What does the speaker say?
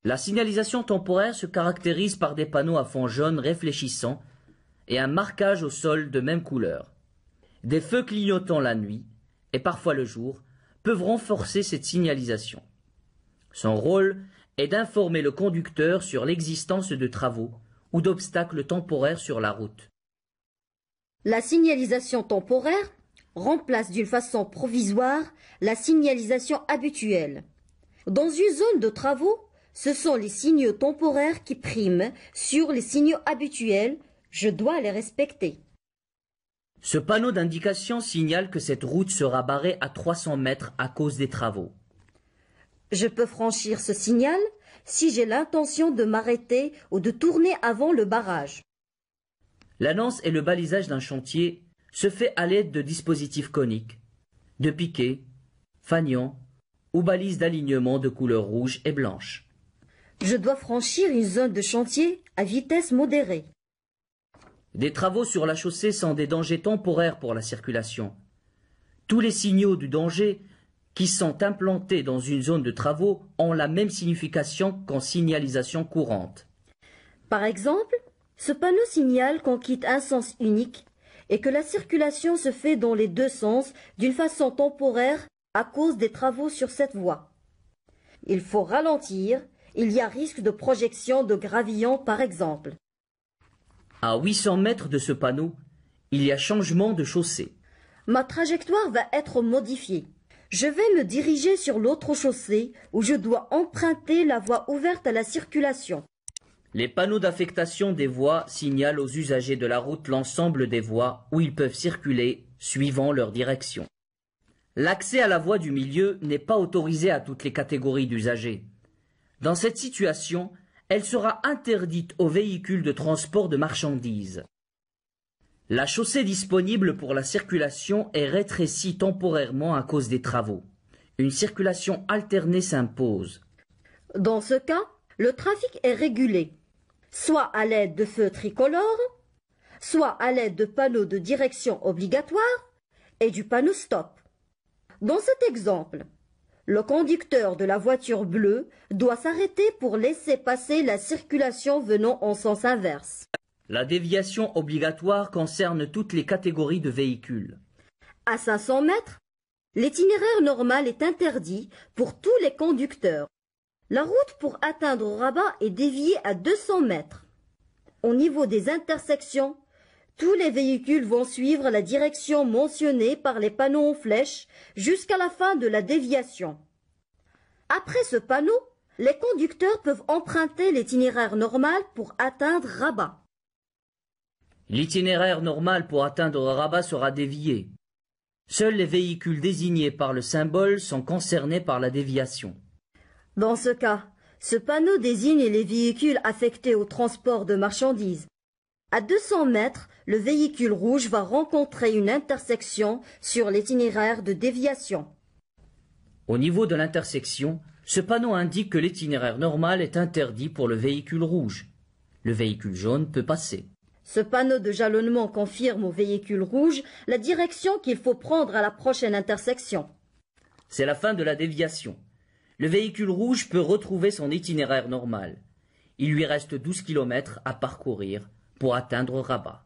La signalisation temporaire se caractérise par des panneaux à fond jaune réfléchissant et un marquage au sol de même couleur. Des feux clignotant la nuit, et parfois le jour, peuvent renforcer cette signalisation. Son rôle est d'informer le conducteur sur l'existence de travaux ou d'obstacles temporaires sur la route. La signalisation temporaire remplace d'une façon provisoire la signalisation habituelle. Dans une zone de travaux, ce sont les signaux temporaires qui priment sur les signaux habituels. Je dois les respecter. Ce panneau d'indication signale que cette route sera barrée à 300 mètres à cause des travaux. Je peux franchir ce signal si j'ai l'intention de m'arrêter ou de tourner avant le barrage. L'annonce et le balisage d'un chantier se fait à l'aide de dispositifs coniques, de piquets, fanions ou balises d'alignement de couleur rouge et blanche. Je dois franchir une zone de chantier à vitesse modérée. Des travaux sur la chaussée sont des dangers temporaires pour la circulation. Tous les signaux du danger qui sont implantés dans une zone de travaux ont la même signification qu'en signalisation courante. Par exemple, ce panneau signale qu'on quitte un sens unique et que la circulation se fait dans les deux sens d'une façon temporaire à cause des travaux sur cette voie. Il faut ralentir, il y a risque de projection de gravillon par exemple. À 800 mètres de ce panneau, il y a changement de chaussée. Ma trajectoire va être modifiée. Je vais me diriger sur l'autre chaussée où je dois emprunter la voie ouverte à la circulation. Les panneaux d'affectation des voies signalent aux usagers de la route l'ensemble des voies où ils peuvent circuler suivant leur direction. L'accès à la voie du milieu n'est pas autorisé à toutes les catégories d'usagers. Dans cette situation, elle sera interdite aux véhicules de transport de marchandises. La chaussée disponible pour la circulation est rétrécie temporairement à cause des travaux. Une circulation alternée s'impose. Dans ce cas, le trafic est régulé, soit à l'aide de feux tricolores, soit à l'aide de panneaux de direction obligatoire et du panneau stop. Dans cet exemple, le conducteur de la voiture bleue doit s'arrêter pour laisser passer la circulation venant en sens inverse. La déviation obligatoire concerne toutes les catégories de véhicules. À 500 mètres, l'itinéraire normal est interdit pour tous les conducteurs. La route pour atteindre Rabat est déviée à 200 mètres. Au niveau des intersections, tous les véhicules vont suivre la direction mentionnée par les panneaux en flèche jusqu'à la fin de la déviation. Après ce panneau, les conducteurs peuvent emprunter l'itinéraire normal pour atteindre Rabat. L'itinéraire normal pour atteindre Rabat sera dévié. Seuls les véhicules désignés par le symbole sont concernés par la déviation. Dans ce cas, ce panneau désigne les véhicules affectés au transport de marchandises. À 200 mètres, le véhicule rouge va rencontrer une intersection sur l'itinéraire de déviation. Au niveau de l'intersection, ce panneau indique que l'itinéraire normal est interdit pour le véhicule rouge. Le véhicule jaune peut passer. Ce panneau de jalonnement confirme au véhicule rouge la direction qu'il faut prendre à la prochaine intersection. C'est la fin de la déviation. Le véhicule rouge peut retrouver son itinéraire normal. Il lui reste 12 km à parcourir pour atteindre Rabat.